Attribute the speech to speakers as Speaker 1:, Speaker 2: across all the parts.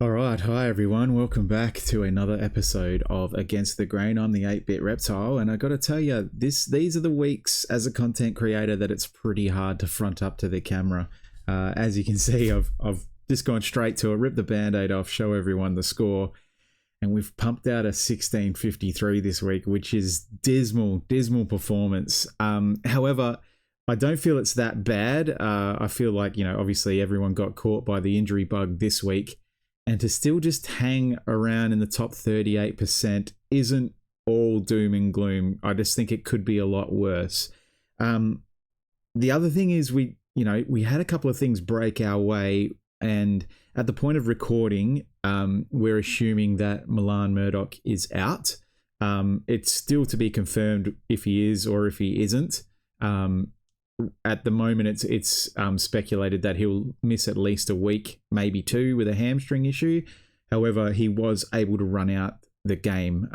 Speaker 1: All right, hi everyone. Welcome back to another episode of Against the Grain. I'm the 8-Bit Reptile, and I got to tell you, these are the weeks as a content creator that it's pretty hard to front up to the camera. As you can see, I've just gone straight to it, rip the band-aid off, show everyone the score, and we've pumped out a 1653 this week, which is dismal performance. However, I don't feel it's that bad. I feel like, obviously everyone got caught by the injury bug this week. And to still just hang around in the top 38% isn't all doom and gloom. I just think it could be a lot worse. The other thing is we had a couple of things break our way, and at the point of recording, we're assuming that Milan Murdoch is out. It's still to be confirmed if he is or if he isn't. At the moment, it's speculated that he'll miss at least a week, maybe two, with a hamstring issue. However, he was able to run out the game.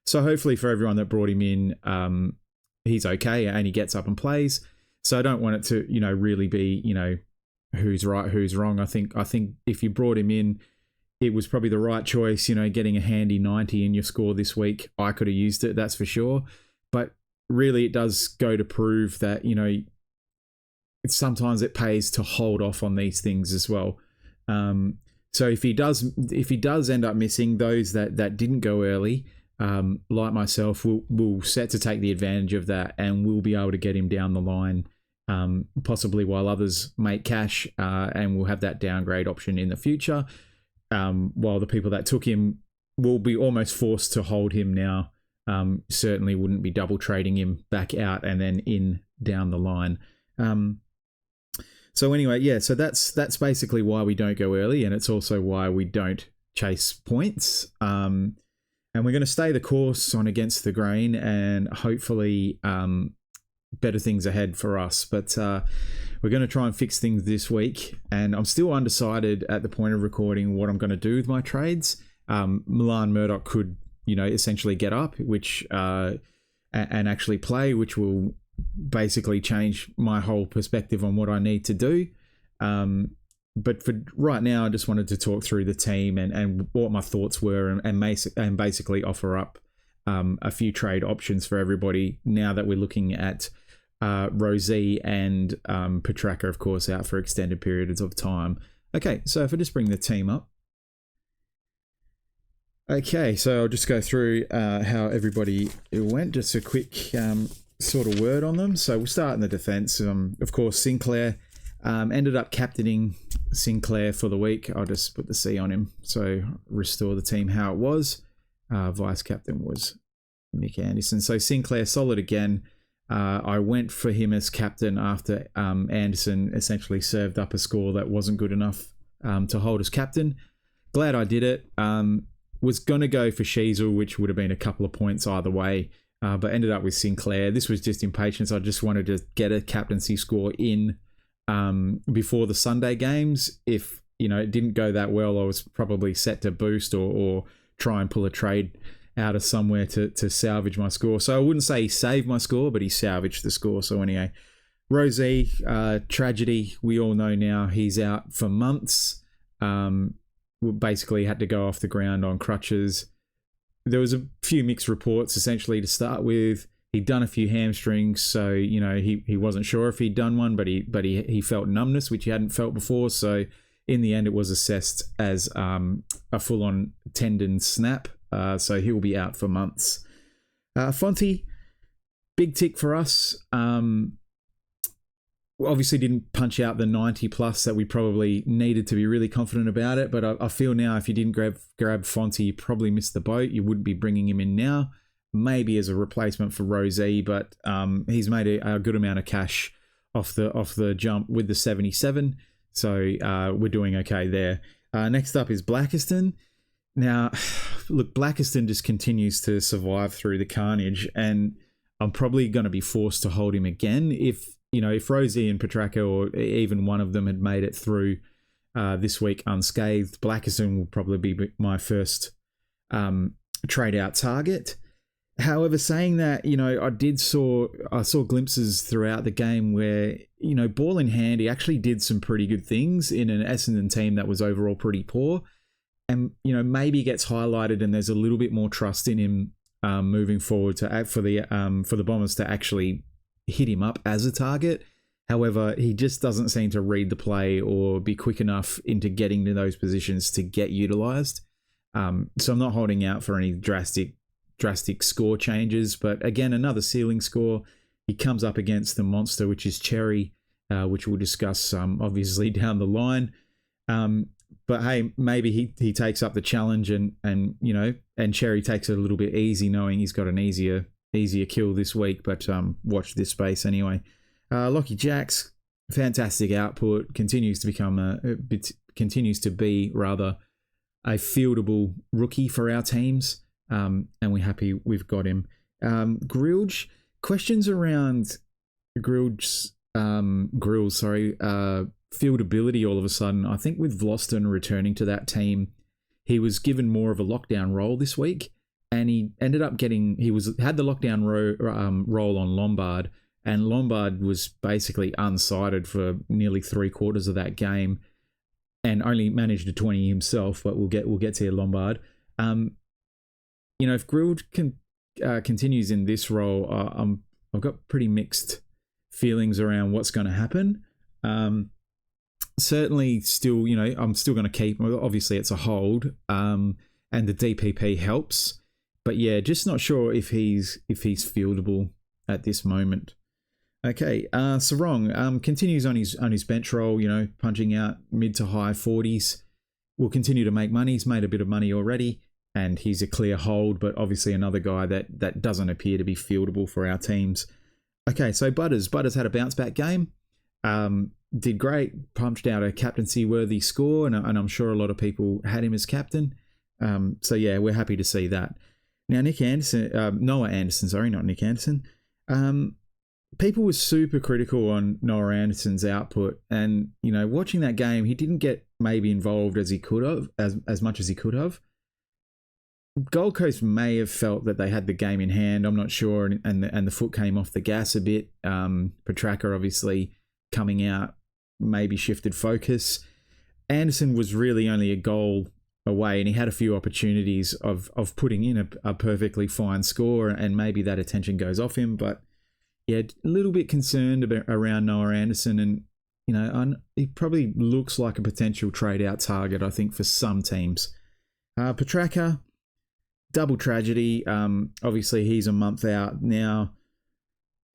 Speaker 1: So hopefully for everyone that brought him in, he's okay and he gets up and plays. So I don't want it to, really be, who's right, who's wrong. I think if you brought him in, it was probably the right choice, getting a handy 90 in your score this week. I could have used it, that's for sure. But really, it does go to prove that, sometimes it pays to hold off on these things as well. So if he does end up missing, those that didn't go early, like myself, will set to take the advantage of that, and we'll be able to get him down the line, possibly while others make cash, and we'll have that downgrade option in the future, while the people that took him will be almost forced to hold him now. Certainly wouldn't be double trading him back out and then in down the line. So anyway, yeah, so that's basically why we don't go early, and it's also why we don't chase points. And we're going to stay the course on Against the Grain, and hopefully better things ahead for us. But we're going to try and fix things this week, and I'm still undecided at the point of recording what I'm going to do with my trades. Milan Murdoch could essentially get up, which and actually play, which will basically change my whole perspective on what I need to do. But for right now, I just wanted to talk through the team and what my thoughts were, and basically offer up a few trade options for everybody now that we're looking at Rosie and Petraka, of course, out for extended periods of time. Okay, so if I just bring the team up. Okay, so I'll just go through how everybody went. Just a quick sort of word on them. So we'll start in the defence. Of course, Sinclair ended up captaining Sinclair for the week. I'll just put the C on him. So restore the team how it was. Vice captain was Nick Anderson. So Sinclair solid again. I went for him as captain after Anderson essentially served up a score that wasn't good enough to hold as captain. Glad I did it. Was going to go for Sheasel, which would have been a couple of points either way, but ended up with Sinclair. This was just impatience. I just wanted to get a captaincy score in before the Sunday games. If, it didn't go that well, I was probably set to boost or try and pull a trade out of somewhere to salvage my score. So I wouldn't say he saved my score, but he salvaged the score. So anyway, Rosie, tragedy. We all know now he's out for months. Basically had to go off the ground on crutches. There was a few mixed reports essentially to start with. He'd done a few hamstrings, so he wasn't sure if he'd done one, but he felt numbness, which he hadn't felt before. So in the end, it was assessed as a full-on tendon snap. So he'll be out for months. Fonte, big tick for us. Obviously didn't punch out the 90 plus that we probably needed to be really confident about it, but I feel now if you didn't grab Fonte, you probably missed the boat. You wouldn't be bringing him in now, maybe as a replacement for Rosie, but he's made a good amount of cash off the jump with the 77, so we're doing okay there. Next up is Blackiston. Now, look, Blackiston just continues to survive through the carnage, and I'm probably going to be forced to hold him again if Rosie and Petraka, or even one of them, had made it through this week unscathed. Blackiston will probably be my first trade out target. However, saying that, I saw glimpses throughout the game where, ball in hand, he actually did some pretty good things in an Essendon team that was overall pretty poor. and maybe gets highlighted, and there's a little bit more trust in him moving forward for the Bombers to actually hit him up as a target. However, he just doesn't seem to read the play or be quick enough into getting to those positions to get utilised. So I'm not holding out for any drastic score changes. But again, another ceiling score. He comes up against the monster, which is Cherry, which we'll discuss obviously down the line. But hey, maybe he takes up the challenge and Cherry takes it a little bit easy, knowing he's got an easier kill this week. But watch this space anyway. Lockie Jacks, fantastic output, continues to be a fieldable rookie for our teams, and we're happy we've got him. Grilge, questions around Grill's fieldability all of a sudden. I think with Vlosten returning to that team, he was given more of a lockdown role this week, and he ended up had the lockdown role on Lombard, and Lombard was basically unsighted for nearly 3/4 of that game, and only managed a 20 himself. But we'll get to Lombard. If Grilled continues in this role, I've got pretty mixed feelings around what's going to happen. Certainly, still, I'm still going to keep. Obviously, it's a hold, and the DPP helps. But yeah, just not sure if he's fieldable at this moment. Okay, Sarong continues on his bench role, punching out mid to high 40s. Will continue to make money. He's made a bit of money already, and he's a clear hold, but obviously another guy that doesn't appear to be fieldable for our teams. Okay, so Butters had a bounce back game. Did great, punched out a captaincy-worthy score, and I'm sure a lot of people had him as captain. So yeah, we're happy to see that. Now, Noah Anderson, sorry, not Nick Anderson. People were super critical on Noah Anderson's output, and watching that game, he didn't get maybe involved as he could have, as much as he could have. Gold Coast may have felt that they had the game in hand. I'm not sure, and the foot came off the gas a bit. Petrarca obviously coming out maybe shifted focus. Anderson was really only a goal away, and he had a few opportunities of putting in a perfectly fine score, and maybe that attention goes off him. But yeah, a little bit concerned around Noah Anderson, and he probably looks like a potential trade out target, I think, for some teams. Petrarca, double tragedy. Obviously, he's a month out now.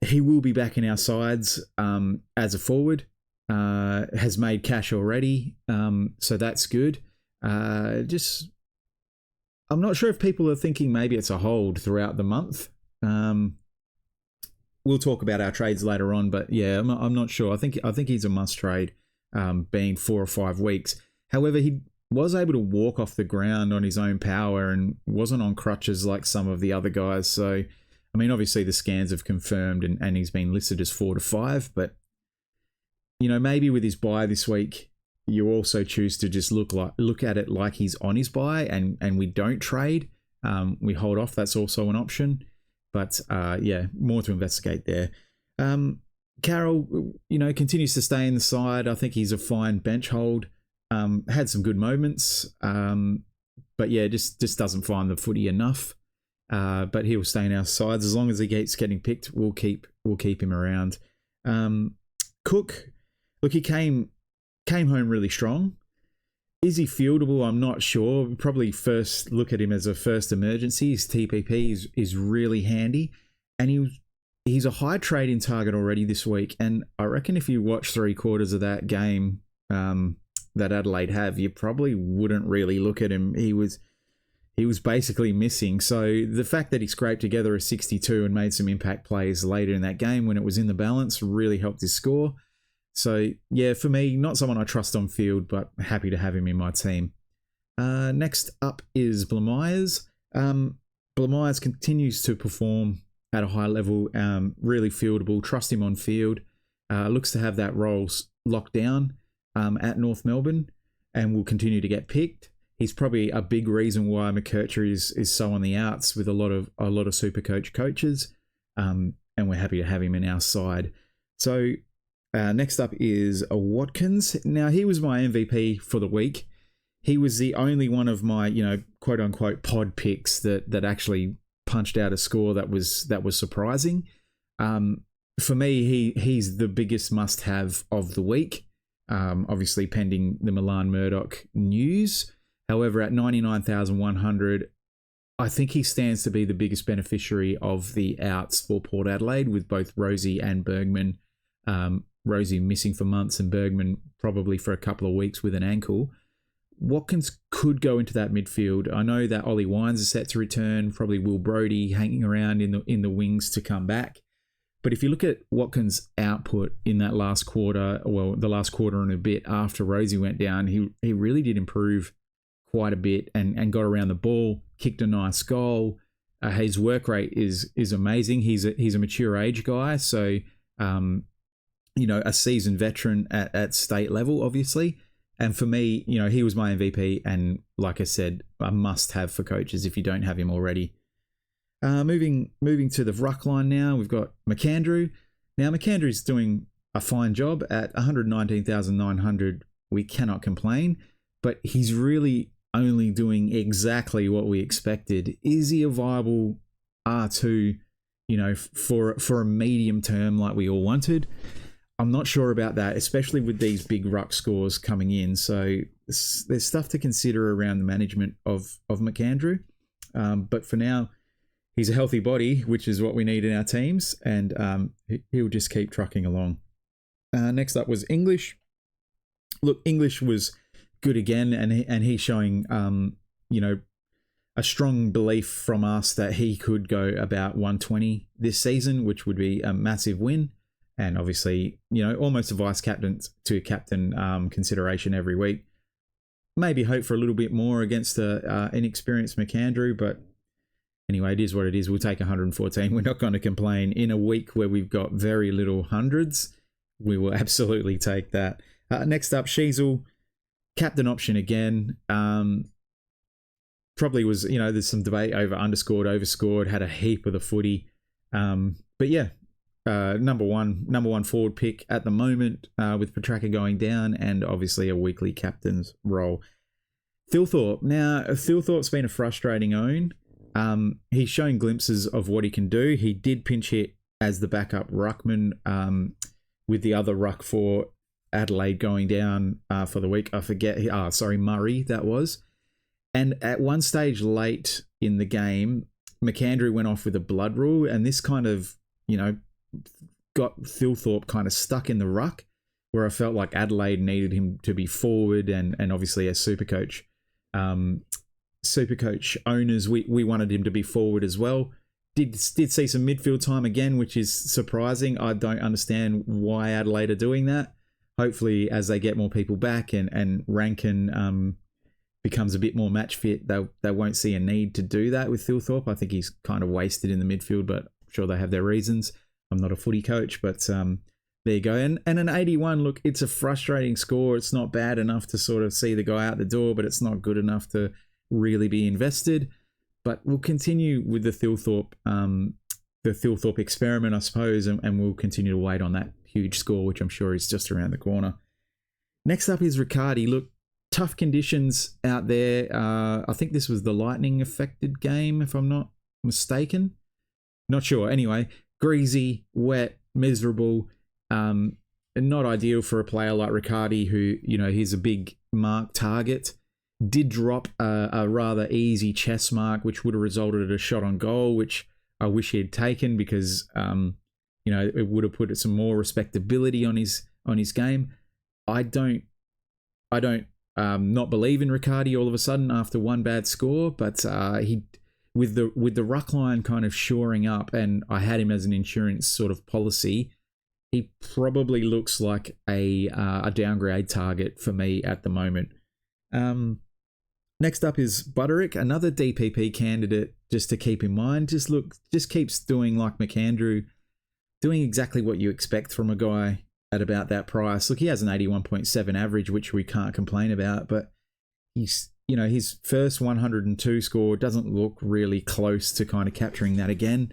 Speaker 1: He will be back in our sides as a forward. Has made cash already, so that's good. I'm not sure if people are thinking maybe it's a hold throughout the month. We'll talk about our trades later on, but yeah, I'm not sure. I think he's a must trade, being 4 or 5 weeks. However, he was able to walk off the ground on his own power and wasn't on crutches like some of the other guys. So, I mean, obviously the scans have confirmed and he's been listed as 4 to 5, but maybe with his bye this week, you also choose to just look at it like he's on his bye, and we don't trade. We hold off. That's also an option. But yeah, more to investigate there. Carroll, continues to stay in the side. I think he's a fine bench hold. Had some good moments, but yeah, just doesn't find the footy enough. But he'll stay in our sides as long as he keeps getting picked. We'll keep him around. Cook, look, he came home really strong. Is he fieldable? I'm not sure. Probably first look at him as a first emergency. His TPP is really handy, and he's a high trading target already this week. And I reckon if you watch 3/4 of that game that Adelaide have, you probably wouldn't really look at him. He was basically missing. So the fact that he scraped together a 62 and made some impact plays later in that game when it was in the balance really helped his score. So, yeah, for me, not someone I trust on field, but happy to have him in my team. Next up is Blamires. Blamires continues to perform at a high level, really fieldable. Trust him on field. Looks to have that role locked down at North Melbourne and will continue to get picked. He's probably a big reason why McKercher is so on the outs with a lot of Supercoach coaches, and we're happy to have him in our side. So, next up is Watkins. Now, he was my MVP for the week. he was the only one of my, quote unquote pod picks that actually punched out a score that was surprising. For me, he's the biggest must-have of the week. Obviously, pending the Milan Murdoch news. However, at 99,100, I think he stands to be the biggest beneficiary of the outs for Port Adelaide, with both Rosie and Bergman. Rosie missing for months and Bergman probably for a couple of weeks with an ankle. Watkins could go into that midfield. I know that Ollie Wines is set to return, probably Will Brodie hanging around in the wings to come back. But if you look at Watkins' output in that last quarter, the last quarter and a bit after Rosie went down, he really did improve quite a bit and got around the ball, kicked a nice goal. His work rate is amazing. He's a mature age guy, so a seasoned veteran at state level, obviously. And for me, he was my MVP, and like I said, a must-have for coaches if you don't have him already. Moving to the ruck line now, we've got McAndrew. Now, McAndrew's doing a fine job at 119,900. We cannot complain, but he's really only doing exactly what we expected. Is he a viable R2, for a medium term like we all wanted? I'm not sure about that, especially with these big ruck scores coming in. So there's stuff to consider around the management of McAndrew. But for now, he's a healthy body, which is what we need in our teams, and he'll just keep trucking along. Next up was English. Look, English was good again, and he's showing, a strong belief from us that he could go about 120 this season, which would be a massive win. And obviously, almost a vice captain to captain consideration every week. Maybe hope for a little bit more against the inexperienced McAndrew, but anyway, it is what it is. We'll take 114. We're not going to complain. In a week where we've got very little hundreds, we will absolutely take that. Next up, Sheasel, captain option again. Probably was, there's some debate over underscored, overscored, had a heap of the footy. But yeah, number one forward pick at the moment, with Petraka going down, and obviously a weekly captain's role. Thilthorpe. Now, Thilthorpe's been a frustrating own. He's showing glimpses of what he can do. He did pinch hit as the backup ruckman, with the other ruck for Adelaide going down for the week. I forget. Murray, that was. And at one stage late in the game, McAndrew went off with a blood rule, and this kind of, got Thilthorpe kind of stuck in the ruck, where I felt like Adelaide needed him to be forward, and obviously as Supercoach owners, we wanted him to be forward as well. Did see some midfield time again, which is surprising. I don't understand why Adelaide are doing that. Hopefully, as they get more people back and Rankin becomes a bit more match fit, they won't see a need to do that with Thilthorpe. I think he's kind of wasted in the midfield, but I'm sure they have their reasons. I'm not a footy coach, but there you go. And an 81, look, it's a frustrating score. It's not bad enough to sort of see the guy out the door, but it's not good enough to really be invested. But we'll continue with the Thilthorpe experiment, I suppose, and we'll continue to wait on that huge score, which I'm sure is just around the corner. Next up is Riccardi. Look, tough conditions out there. I think this was the lightning affected game, if I'm not mistaken. Not sure. Anyway, greasy, wet, miserable. Not ideal for a player like Riccardi, who, he's a big mark target. Did drop a rather easy chess mark, which would have resulted in a shot on goal, which I wish he had taken, because it would have put some more respectability on his game. I don't not believe in Riccardi all of a sudden after one bad score, but he with the ruck line kind of shoring up, and I had him as an insurance sort of policy. He probably looks like a downgrade target for me at the moment. Next up is Butterick, another DPP candidate just to keep in mind. Just keeps doing like McAndrew, doing exactly what you expect from a guy at about that price. Look, he has an 81.7 average, which we can't complain about, but he's, his first 102 score doesn't look really close to kind of capturing that again.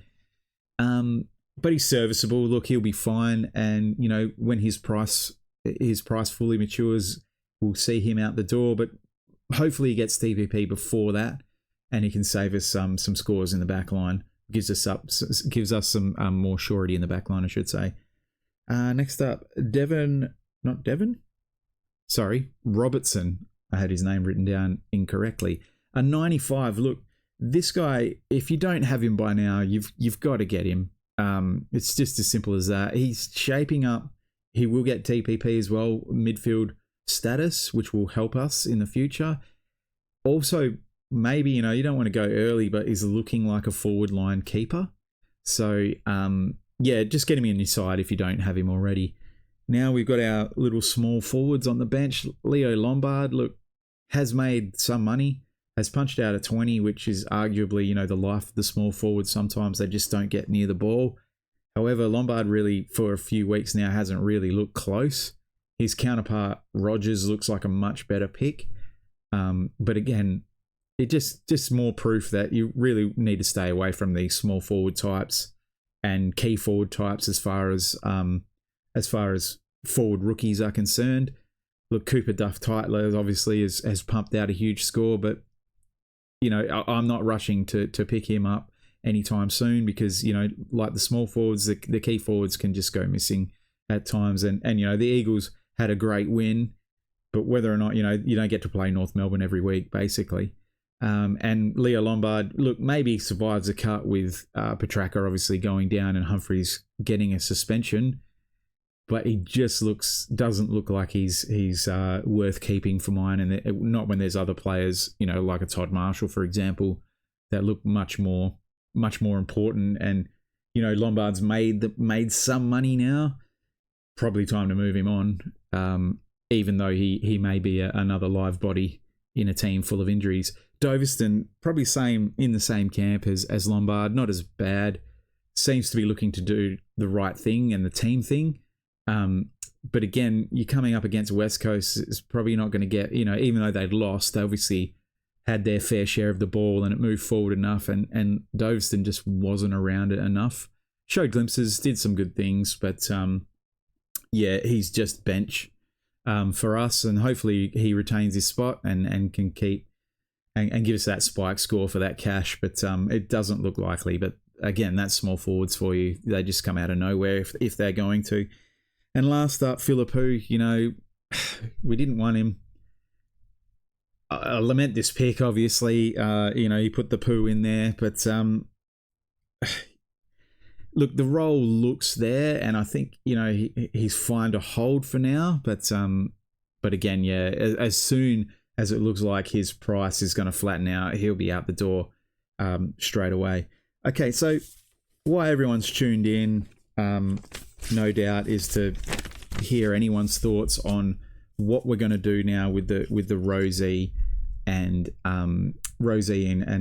Speaker 1: But he's serviceable. Look, he'll be fine. And, when his price fully matures, we'll see him out the door. But hopefully he gets TPP before that, and he can save us some scores in the back line. Gives us some more surety in the back line, I should say. Next up, Robertson. I had his name written down incorrectly. A 95. Look, this guy, if you don't have him by now, you've got to get him. It's just as simple as that. He's shaping up. He will get TPP as well, midfield status, which will help us in the future. Also, maybe, you don't want to go early, but is looking like a forward line keeper. So, just get him in your side if you don't have him already. Now we've got our little small forwards on the bench. Leo Lombard, look, has made some money, has punched out a 20, which is arguably, the life of the small forwards. Sometimes they just don't get near the ball. However, Lombard really, for a few weeks now, hasn't really looked close. His counterpart, Rogers, looks like a much better pick. But again, it just more proof that you really need to stay away from these small forward types and key forward types as far as forward rookies are concerned. Look, Cooper Duff-Tytler obviously has pumped out a huge score, but I'm not rushing to pick him up anytime soon because like the small forwards, the key forwards can just go missing at times, and the Eagles had a great win, but whether or not you don't get to play North Melbourne every week basically. And Leo Lombard, look, maybe survives a cut with Petrarca obviously going down and Humphreys getting a suspension, but he just doesn't look like he's worth keeping for mine, and not when there's other players, like a Todd Marshall, for example, that look much more important. And Lombard's made some money now. Probably time to move him on, even though he may be another live body in a team full of injuries. Doveston, probably in the same camp as Lombard, not as bad. Seems to be looking to do the right thing and the team thing. But again, you're coming up against West Coast. It's probably not going to get, even though they'd lost, they obviously had their fair share of the ball and it moved forward enough. And Doveston just wasn't around it enough. Showed glimpses, did some good things, but he's just bench for us. And hopefully he retains his spot and can keep and give us that spike score for that cash. But it doesn't look likely. But again, that's small forwards for you. They just come out of nowhere if they're going to. And last up, Philippou, we didn't want him. I lament this pick, obviously. He put the poo in there, but look, the role looks there, and I think he's fine to hold for now. But again, as soon as it looks like his price is going to flatten out, he'll be out the door straight away. Okay, so why everyone's tuned in, no doubt, is to hear anyone's thoughts on what we're going to do now with the Rosie and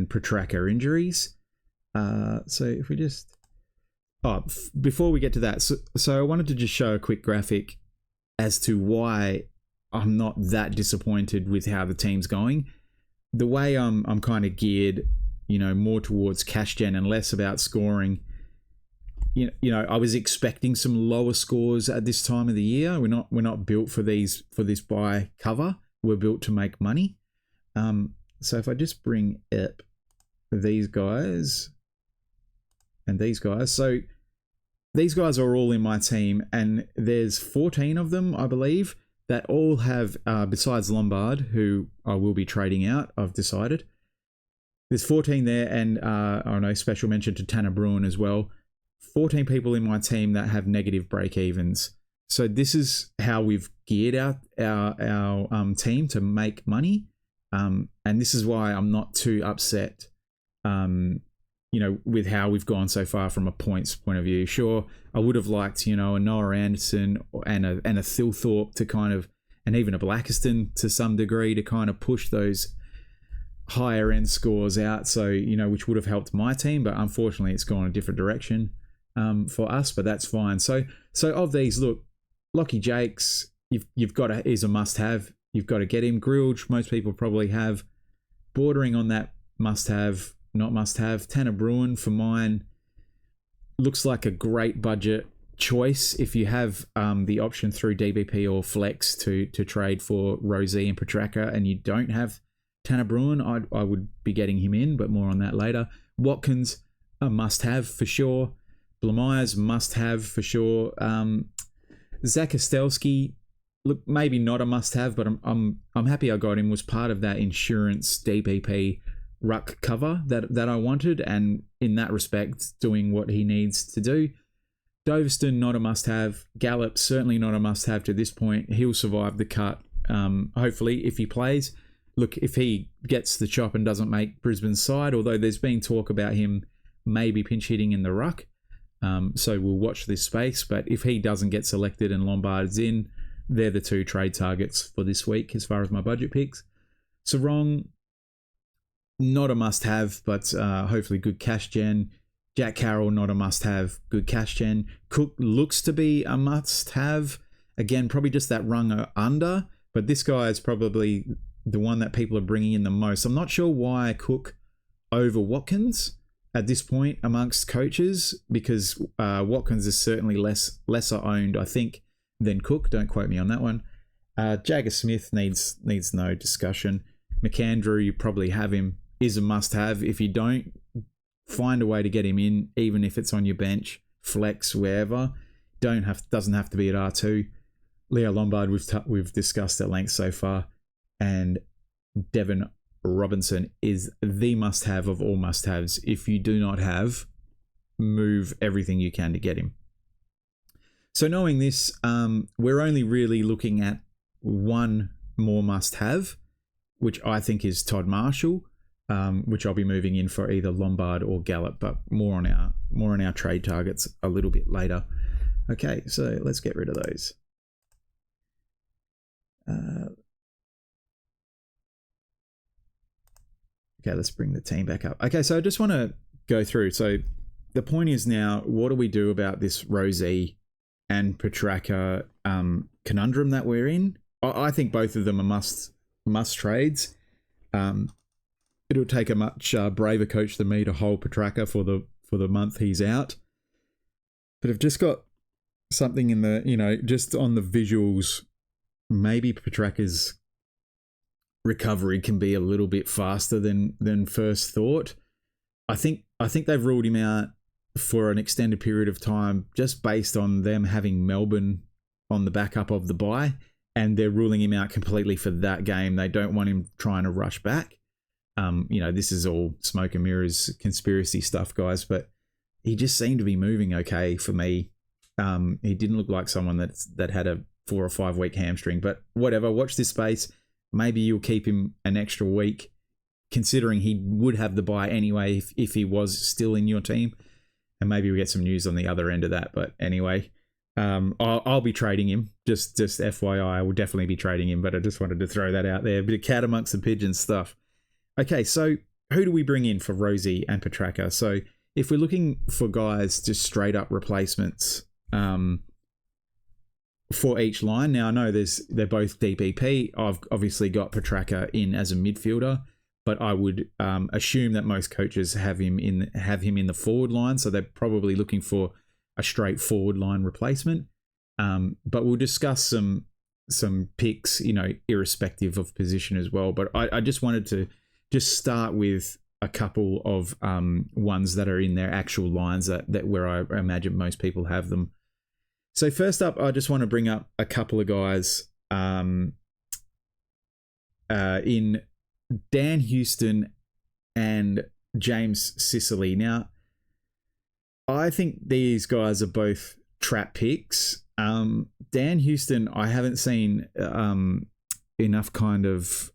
Speaker 1: Petrarca injuries. So if we just before we get to that, so I wanted to just show a quick graphic as to why I'm not that disappointed with how the team's going. The way I'm kind of geared, more towards cash gen and less about scoring. I was expecting some lower scores at this time of the year. We're not built for this buy cover. We're built to make money. So if I just bring up these guys and these guys, so these guys are all in my team, and there's 14 of them, I believe, that all have, besides Lombard, who I will be trading out, I've decided. There's 14 there, and I don't know, special mention to Tanner Bruin as well. 14 people in my team that have negative break-evens. So this is how we've geared our team to make money. And this is why I'm not too upset, with how we've gone so far from a points point of view. Sure, I would have liked, a Noah Anderson and a Thilthorpe to kind of, and even a Blackiston to some degree, to kind of push those higher end scores out. So, which would have helped my team, but unfortunately it's gone a different direction for us, but that's fine. So of these, look, Lockie Jakes, you've got is a must have. You've got to get him. Grilge, most people probably have, bordering on that must have, not must have. Tanner Bruin for mine looks like a great budget choice if you have the option through DBP or Flex to trade for Rosie and Petrarca, and you don't have Tanner Bruin, I would be getting him in, but more on that later. Watkins, a must-have for sure. Blamires, must-have for sure. Zach Ostelski, look, maybe not a must-have, but I'm happy I got him. Was part of that insurance DPP ruck cover that I wanted, and in that respect, doing what he needs to do. Doveston, not a must-have. Gallup, certainly not a must-have to this point. He'll survive the cut, hopefully, if he plays. Look, if he gets the chop and doesn't make Brisbane's side, although there's been talk about him maybe pinch hitting in the ruck, so we'll watch this space. But if he doesn't get selected and Lombard's in, they're the two trade targets for this week as far as my budget picks. Sarong, not a must-have, but hopefully good cash gen. Jack Carroll, not a must-have, good cash gen. Cook looks to be a must-have. Again, probably just that rung under, but this guy is probably the one that people are bringing in the most. I'm not sure why Cook over Watkins at this point amongst coaches, because Watkins is certainly lesser owned, I think, than Cook. Don't quote me on that one. Jagger Smith needs no discussion. McAndrew, you probably have him, is a must-have. If you don't, find a way to get him in, even if it's on your bench, flex, wherever. Doesn't have to be at R2. Leo Lombard, we've discussed at length so far, and Devon Robinson is the must-have of all must-haves. If you do not have, move everything you can to get him. So knowing this, we're only really looking at one more must-have, which I think is Todd Marshall, which I'll be moving in for either Lombard or Gallup, but more on our trade targets a little bit later. Okay, so let's get rid of those. Okay, let's bring the team back up. Okay, so I just want to go through. So the point is now, what do we do about this Rosie and Petrarca conundrum that we're in? I think both of them are must trades. It'll take a much braver coach than me to hold Petrarca for the month he's out. But I've just got something in the, just on the visuals, maybe Petrarca's recovery can be a little bit faster than first thought. I think they've ruled him out for an extended period of time just based on them having Melbourne on the backup of the bye, and they're ruling him out completely for that game. They don't want him trying to rush back. This is all smoke and mirrors conspiracy stuff, guys, but he just seemed to be moving okay for me. He didn't look like someone that had a 4 or 5 week hamstring, but whatever, watch this space. Maybe you'll keep him an extra week, considering he would have the bye anyway if he was still in your team. And maybe we'll get some news on the other end of that. But anyway, I'll be trading him. Just FYI, I will definitely be trading him, but I just wanted to throw that out there. A bit of cat amongst the pigeons stuff. Okay, so who do we bring in for Rosie and Petrarca? So if we're looking for guys, just straight up replacements for each line. Now I know they're both DPP. I've obviously got Petrarca in as a midfielder, but I would assume that most coaches have him in the forward line, so they're probably looking for a straight forward line replacement. But we'll discuss some picks, irrespective of position as well. But I just wanted to just start with a couple of ones that are in their actual lines that where I imagine most people have them. So first up, I just want to bring up a couple of guys in Dan Houston and James Sicily. Now, I think these guys are both trap picks. Dan Houston, I haven't seen enough kind of,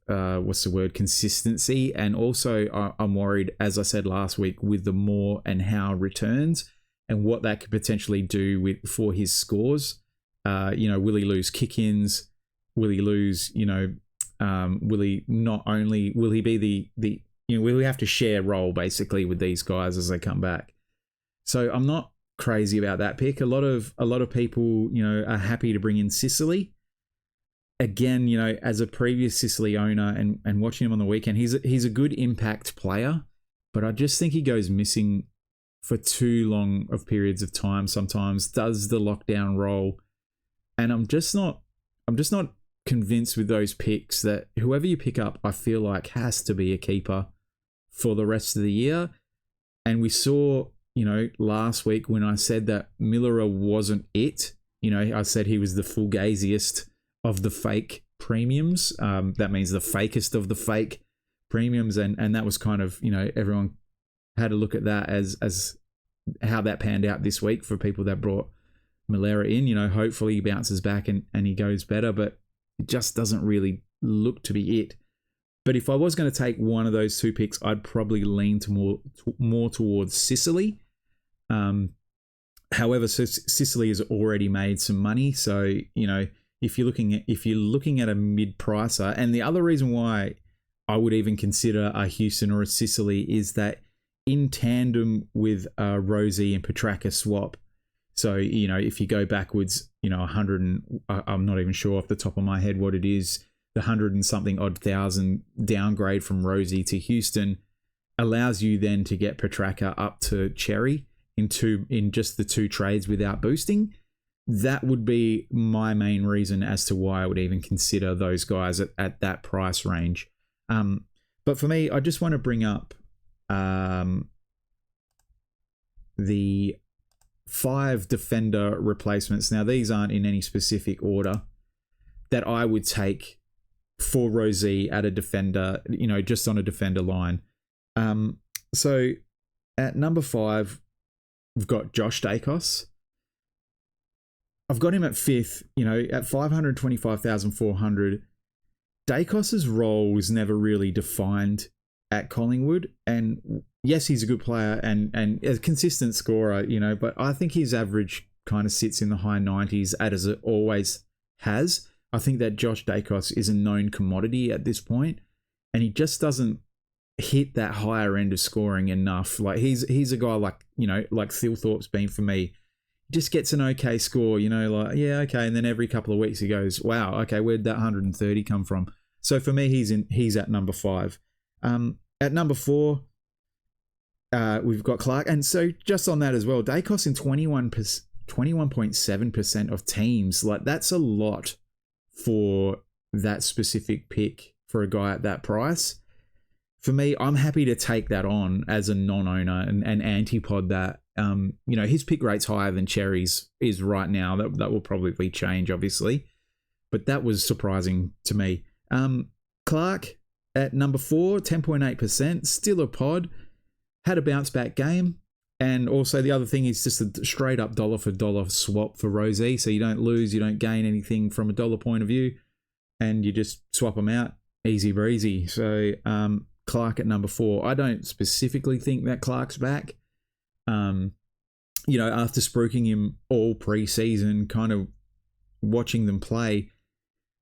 Speaker 1: consistency. And also I'm worried, as I said last week, with the Moore and Howe returns and what that could potentially do for his scores. Will he lose kick-ins? Will he lose, will he be will he have to share role basically with these guys as they come back? So I'm not crazy about that pick. A lot of people, are happy to bring in Sicily. Again, as a previous Sicily owner and watching him on the weekend, he's a good impact player, but I just think he goes missing for too long of periods of time sometimes, does the lockdown role, and I'm just not convinced with those picks that whoever you pick up, I feel like has to be a keeper for the rest of the year. And we saw, last week when I said that Miller wasn't it, I said he was the fugaziest of the fake premiums. That means the fakest of the fake premiums. And that was kind of, everyone had a look at that as how that panned out this week for people that brought Malera in. Hopefully he bounces back and he goes better, but it just doesn't really look to be it. But if I was going to take one of those two picks, I'd probably lean to more towards Sicily. However, Sicily has already made some money, so if you're looking at a mid-pricer, and the other reason why I would even consider a Houston or a Sicily is that in tandem with a Rosie and Petrarca swap. So if you go backwards, 100 and I'm not even sure off the top of my head what it is. The 100 and something odd thousand downgrade from Rosie to Houston allows you then to get Petrarca up to Cherry in just the two trades without boosting. That would be my main reason as to why I would even consider those guys at that price range. But for me, I just want to bring up the 5 defender replacements. Now, these aren't in any specific order that I would take for Rosie at a defender, just on a defender line. So at number 5, we've got Josh Dacos. I've got him at 5th, at 525,400. Dacos's role was never really defined at Collingwood. And yes, he's a good player and a consistent scorer, but I think his average kind of sits in the high 90s as it always has. I think that Josh Dacos is a known commodity at this point, and he just doesn't hit that higher end of scoring enough. Like he's a guy like Thilthorpe's been for me. Just gets an okay score, yeah, okay, and then every couple of weeks he goes, wow, okay, where'd that 130 come from? So for me, he's at number 5. At number 4, we've got Clark, and so just on that as well, Dacos in 21.7% of teams, like that's a lot for that specific pick for a guy at that price. For me, I'm happy to take that on as a non-owner and antipod that. His pick rate's higher than Cherry's is right now. That will probably change, obviously, but that was surprising to me. Clark at number 4, 10.8%, still a pod, had a bounce back game. And also the other thing is just a straight up dollar for dollar swap for Rosie. So you don't lose, you don't gain anything from a dollar point of view, and you just swap them out. Easy breezy. So Clark at number 4. I don't specifically think that Clark's back. After spruiking him all preseason, kind of watching them play,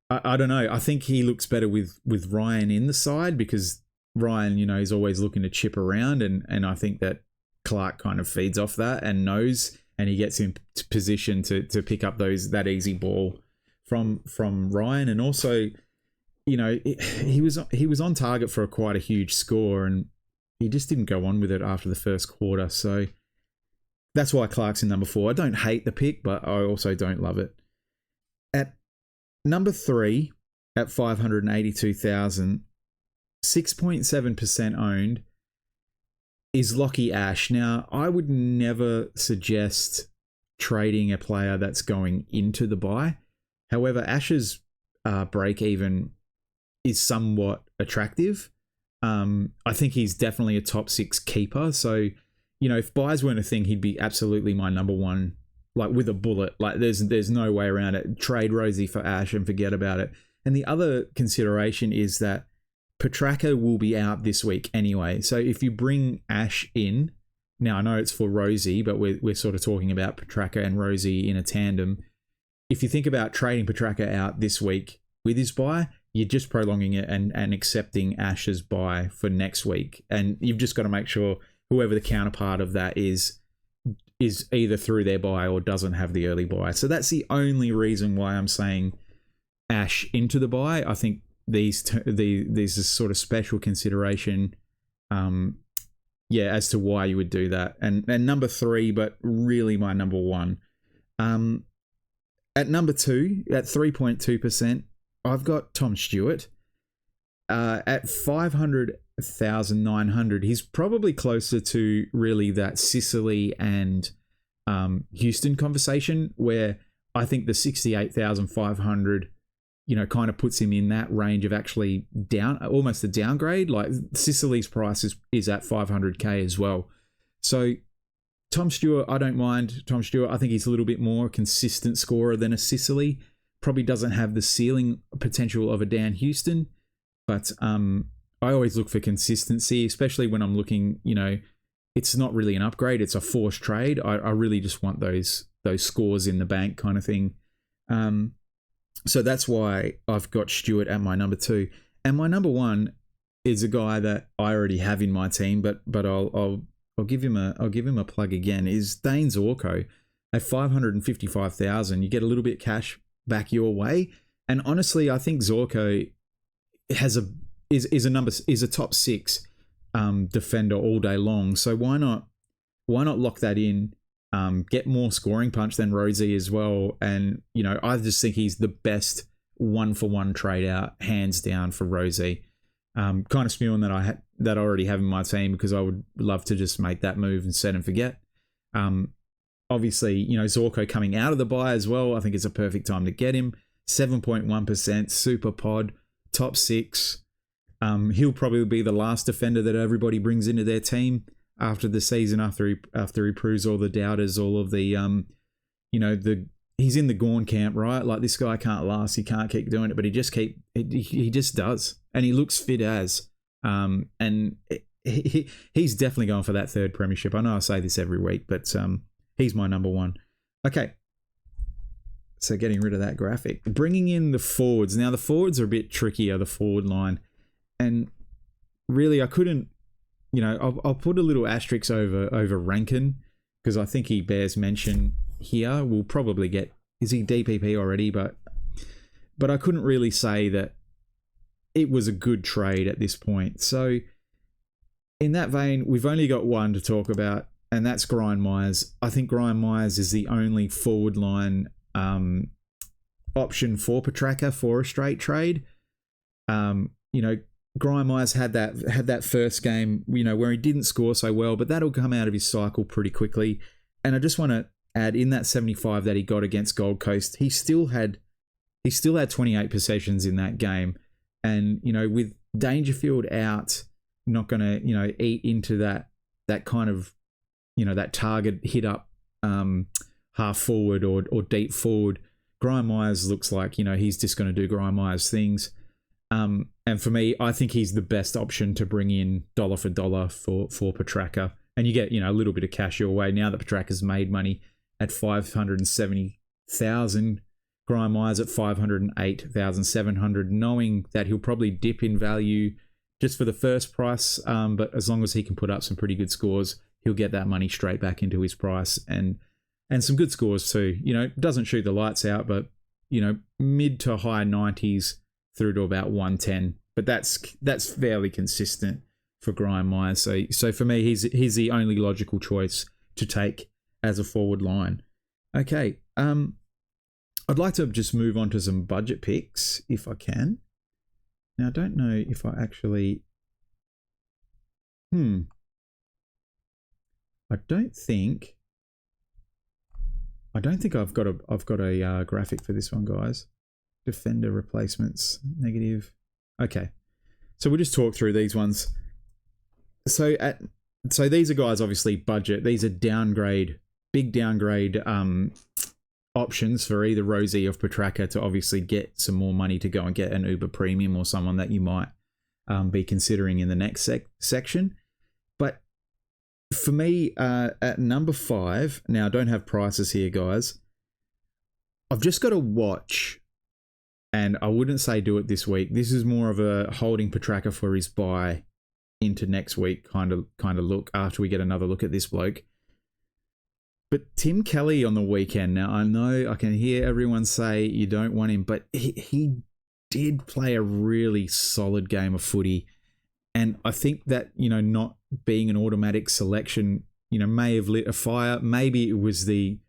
Speaker 1: I don't know. I think he looks better with Ryan in the side because Ryan, is always looking to chip around, and I think that Clark kind of feeds off that and knows, and he gets in position to pick up that easy ball from Ryan. And also, he was on target for quite a huge score, and he just didn't go on with it after the first quarter. So that's why Clark's in number 4. I don't hate the pick, but I also don't love it. At number 3, at 582,000, 6.7% owned, is Lockie Ash. Now, I would never suggest trading a player that's going into the buy. However, Ash's break even is somewhat attractive. I think he's definitely a top 6 keeper. So, if buys weren't a thing, he'd be absolutely my number 1, like with a bullet. Like there's no way around it. Trade Rosie for Ash and forget about it. And the other consideration is that Petrarca will be out this week anyway. So if you bring Ash in, now I know it's for Rosie, but we're sort of talking about Petrarca and Rosie in a tandem. If you think about trading Petrarca out this week with his buy, you're just prolonging it and accepting Ash's buy for next week. And you've just got to make sure whoever the counterpart of that is either through their buy or doesn't have the early buy. So that's the only reason why I'm saying Ash into the buy. I think these is sort of special consideration, as to why you would do that. And number 3, but really my number 1. At number 2, at 3.2%, I've got Tom Stewart at 500,900. He's probably closer to really that Sicily and Houston conversation, where I think the 68,500, kind of puts him in that range of actually almost a downgrade. Like Sicily's price is at 500k as well. So Tom Stewart, I don't mind Tom Stewart. I think he's a little bit more consistent scorer than a Sicily. Probably doesn't have the ceiling potential of a Dan Houston, but I always look for consistency, especially when I'm looking, it's not really an upgrade, it's a forced trade. I really just want those scores in the bank kind of thing. So that's why I've got Stewart at my number 2. And my number 1 is a guy that I already have in my team, but I'll give him a plug again, is Dane Zorko at 555,000. You get a little bit cash back your way. And honestly, I think Zorko is a top 6 defender all day long. So why not lock that in? Get more scoring punch than Rosie as well. And, I just think he's the best 1-for-1 trade out, hands down, for Rosie. Kind of spewing that I already have in my team, because I would love to just make that move and set and forget. Obviously, Zorko coming out of the bye as well, I think it's a perfect time to get him. 7.1%, super pod, top 6. He'll probably be the last defender that everybody brings into their team after the season, after he proves all the doubters, all of the, he's in the Gorn camp, right? Like, this guy can't last, he can't keep doing it, but he just does, and he looks fit as, and he's definitely going for that 3rd premiership. I know I say this every week, but he's my number 1. Okay. So getting rid of that graphic, bringing in the forwards. Now the forwards are a bit trickier, the forward line, and really I couldn't, I'll put a little asterisk over Rankin, because I think he bears mention here. We'll probably get, is he DPP already? But I couldn't really say that it was a good trade at this point. So in that vein, we've only got one to talk about, and that's Brian Myers. I think Brian Myers is the only forward line option for Petrarca for a straight trade. Brian Myers had that first game, where he didn't score so well, but that'll come out of his cycle pretty quickly. And I just want to add, in that 75 that he got against Gold Coast, he still had 28 possessions in that game. And, with Dangerfield out, not going to, eat into that kind of, that target hit up half forward or deep forward, Brian Myers looks like, he's just going to do Brian Myers things. And for me, I think he's the best option to bring in dollar for dollar for Petrarca. And you get, a little bit of cash your way now that Petrarca's made money at 570,000. Brian Myers at 508,700, knowing that he'll probably dip in value just for the first price. But as long as he can put up some pretty good scores, he'll get that money straight back into his price, and some good scores too. Doesn't shoot the lights out, but, mid to high 90s through to about 110. But that's fairly consistent for Brian Myers. So for me, he's the only logical choice to take as a forward line. Okay. I'd like to just move on to some budget picks if I can. Now, I don't know if I actually... I don't think I've got a graphic for this one, guys. Defender replacements, negative. Okay. So we'll just talk through these ones. So these are guys, obviously budget. These are big downgrade options for either Rosie or Petrarca to obviously get some more money to go and get an Uber Premium or someone that you might be considering in the next section. But for me, at number 5, now I don't have prices here, guys. I've just got to watch, and I wouldn't say do it this week. This is more of a holding Petrarca for his buy into next week kind of look after we get another look at this bloke. But Tim Kelly on the weekend, now I know I can hear everyone say you don't want him, but he did play a really solid game of footy. And I think that, not being an automatic selection, may have lit a fire. Maybe it was the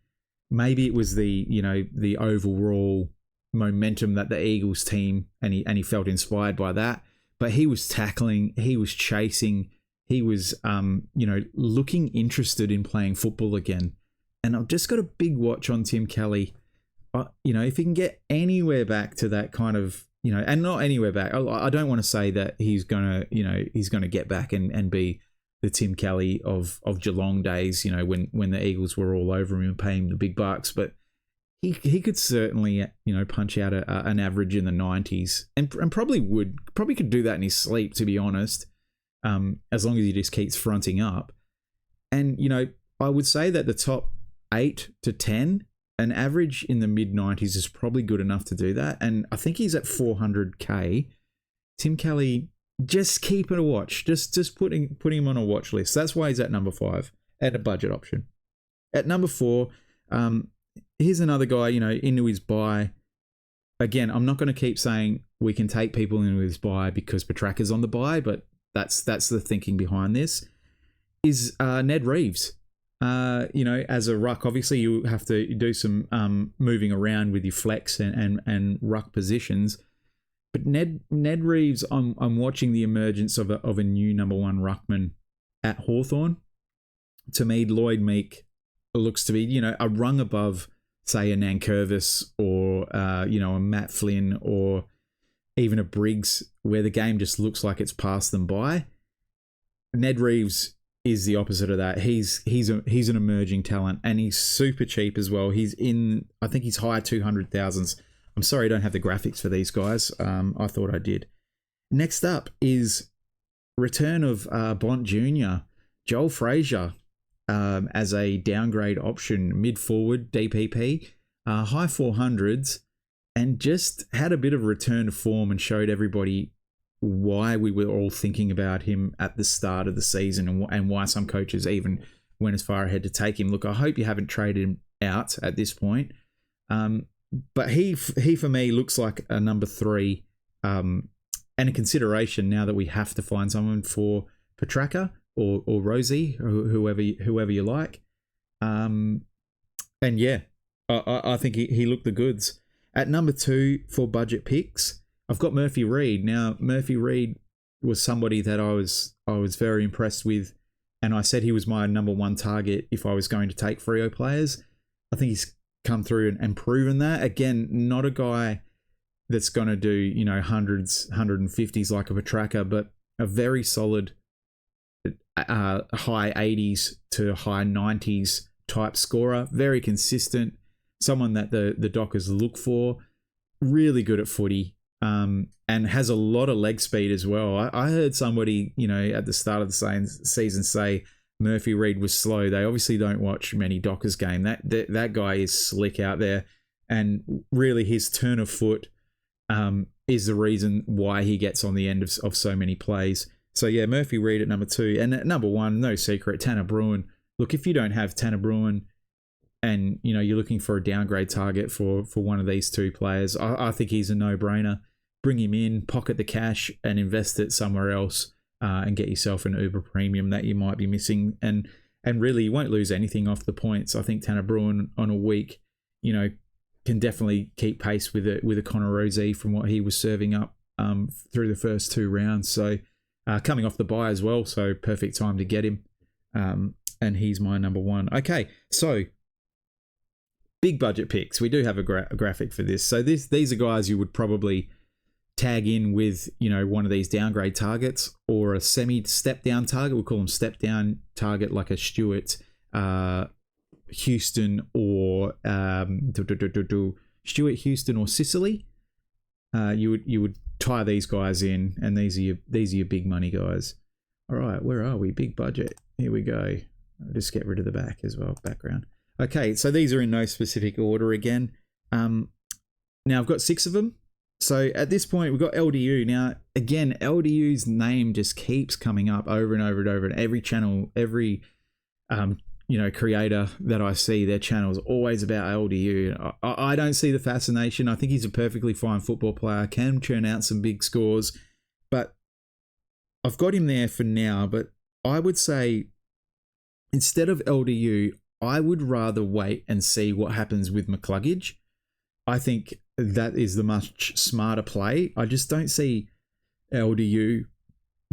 Speaker 1: overall momentum that the Eagles team, and he felt inspired by that. But he was tackling, he was chasing, he was looking interested in playing football again. And I've just got a big watch on Tim Kelly. If he can get anywhere back to that kind of, and not anywhere back. I don't want to say that he's gonna get back and be the Tim Kelly of Geelong days, when the Eagles were all over him and paying him the big bucks. But he could certainly, punch out an average in the 90s and probably could do that in his sleep, to be honest, as long as he just keeps fronting up. And, I would say that the top 8 to 10, an average in the mid-90s is probably good enough to do that. And I think he's at 400K. Tim Kelly, just keep it a watch. Just putting him on a watch list. That's why he's at number 5 at a budget option. At number 4, here's another guy, into his buy. Again, I'm not going to keep saying we can take people into his buy because Petraka's on the buy, but that's the thinking behind this. Is Ned Reeves. As a ruck, obviously you have to do some moving around with your flex and ruck positions. But Ned Reeves, I'm watching the emergence of a new number 1 ruckman at Hawthorn. To me, Lloyd Meek looks to be, a rung above, say, a Nankervis or, a Matt Flynn or even a Briggs, where the game just looks like it's passed them by. Ned Reeves is the opposite of that. He's an emerging talent, and he's super cheap as well. He's in, I think he's high 200,000s. I'm sorry I don't have the graphics for these guys. I thought I did. Next up is return of Bont Jr., Joel Frazier, as a downgrade option, mid-forward, DPP, high 400s, and just had a bit of a return to form and showed everybody why we were all thinking about him at the start of the season and why some coaches even went as far ahead to take him. Look, I hope you haven't traded him out at this point. But he for me looks like a number 3 and a consideration now that we have to find someone for Petraka or Rosie or whoever you like. And yeah, I think he looked the goods. At number 2 for budget picks, I've got Murphy Reed. Now, Murphy Reed was somebody that I was very impressed with, and I said he was my number 1 target if I was going to take Freo players. I think he's come through and proven that. Again, not a guy that's going to do, hundreds, 150s like a Petraka, but a very solid high 80s to high 90s type scorer. Very consistent. Someone that the Dockers look for. Really good at footy. And has a lot of leg speed as well. I heard somebody, at the start of the season say Murphy Reed was slow. They obviously don't watch many Dockers game. That guy is slick out there, and really his turn of foot is the reason why he gets on the end of so many plays. So yeah, Murphy Reed at number 2, and at number 1, no secret, Tanner Bruin. Look, if you don't have Tanner Bruin, and you're looking for a downgrade target for one of these 2 players, I think he's a no-brainer. Bring him in, pocket the cash, and invest it somewhere else, and get yourself an Uber premium that you might be missing. And really, you won't lose anything off the points. I think Tanner Bruin on a week, can definitely keep pace with a Connor Rozee from what he was serving up through the first 2 rounds. So coming off the bye as well, so perfect time to get him. And he's my number 1. Okay, so big budget picks. We do have a graphic for this. So these are guys you would probably tag in with, one of these downgrade targets or a semi-step down target. We'll call them step down target, like a Stewart, Houston, or Stewart, Houston, or Sicily. You would tie these guys in, and these are your big money guys. All right, where are we? Big budget. Here we go. I'll just get rid of the back as well, background. Okay, so these are in no specific order again. Now I've got 6 of them. So at this point, we've got LDU. Now, again, LDU's name just keeps coming up over and over and over. And every channel, every creator that I see, their channel is always about LDU. I don't see the fascination. I think he's a perfectly fine football player, can churn out some big scores. But I've got him there for now. But I would say instead of LDU, I would rather wait and see what happens with McCluggage. I think that is the much smarter play. I just don't see LDU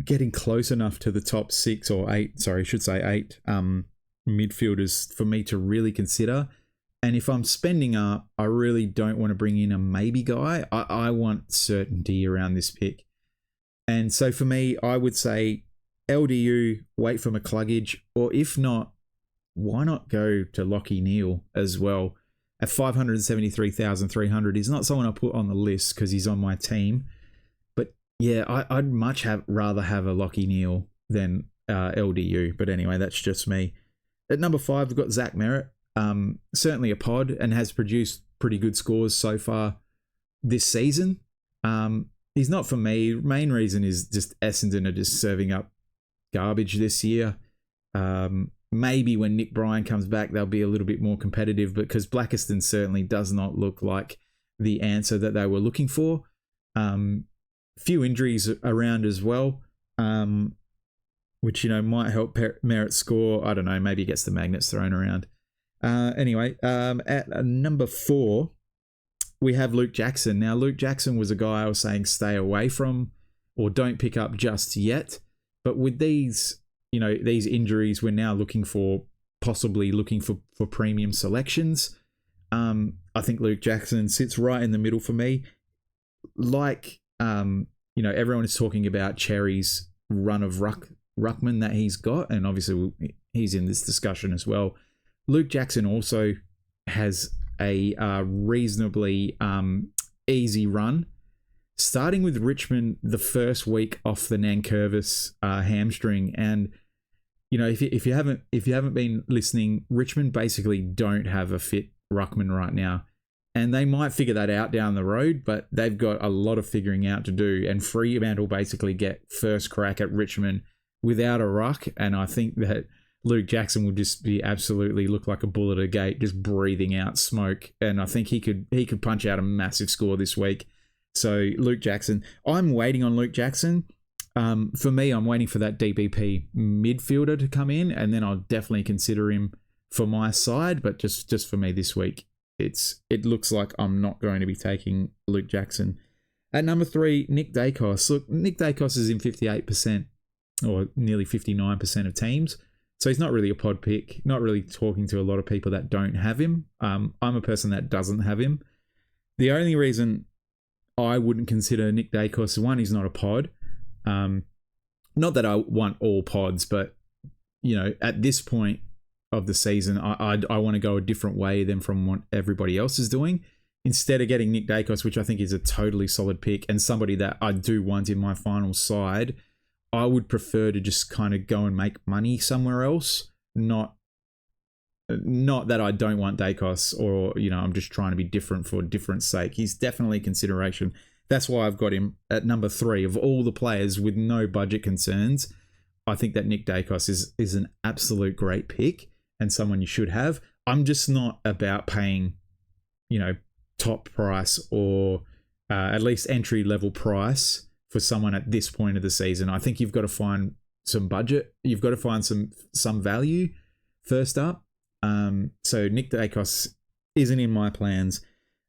Speaker 1: getting close enough to the top 6 or 8, sorry, I should say 8 midfielders for me to really consider. And if I'm spending up, I really don't want to bring in a maybe guy. I want certainty around this pick. And so for me, I would say LDU, wait for McCluggage, or if not, why not go to Lachie Neale as well? At 573,300, he's not someone I put on the list because he's on my team. But yeah, I'd much rather have a Lachie Neale than LDU. But anyway, that's just me. At number 5, we've got Zach Merritt. Certainly a pod and has produced pretty good scores so far this season. He's not for me. Main reason is just Essendon are just serving up garbage this year. Maybe when Nick Bryan comes back, they'll be a little bit more competitive, because Blackiston certainly does not look like the answer that they were looking for. Few injuries around as well, which, might help Merritt score. I don't know, maybe he gets the magnets thrown around. Anyway, at number 4, we have Luke Jackson. Now, Luke Jackson was a guy I was saying stay away from or don't pick up just yet. But with these injuries, we're now possibly looking for premium selections. I think Luke Jackson sits right in the middle for me. Like, everyone is talking about Cherry's run of ruckman that he's got, and obviously he's in this discussion as well. Luke Jackson also has a reasonably easy run, starting with Richmond the first week off the Nankervis hamstring. And if you haven't been listening, Richmond basically don't have a fit ruckman right now, and they might figure that out down the road, but they've got a lot of figuring out to do. And Fremantle basically get first crack at Richmond without a ruck, and I think that Luke Jackson would just be absolutely look like a bull at a gate, just breathing out smoke. And I think he could punch out a massive score this week. So Luke Jackson, I'm waiting on Luke Jackson. For me, I'm waiting for that DBP midfielder to come in, and then I'll definitely consider him for my side. But just for me this week, it looks like I'm not going to be taking Luke Jackson. At number 3, Nick Dacos. Look, Nick Dacos is in 58% or nearly 59% of teams. So he's not really a pod pick, not really talking to a lot of people that don't have him. I'm a person that doesn't have him. The only reason I wouldn't consider Nick Dacos, one, he's not a pod. Not that I want all pods, but, at this point of the season, I want to go a different way than from what everybody else is doing. Instead of getting Nick Dacos, which I think is a totally solid pick and somebody that I do want in my final side, I would prefer to just kind of go and make money somewhere else. Not that I don't want Dacos or, I'm just trying to be different for different sake. He's definitely a consideration. That's why I've got him at number 3 of all the players with no budget concerns. I think that Nick Dacos is an absolute great pick and someone you should have. I'm just not about paying, top price or at least entry level price for someone at this point of the season. I think you've got to find some budget. You've got to find some value first up. So Nick Dacos isn't in my plans.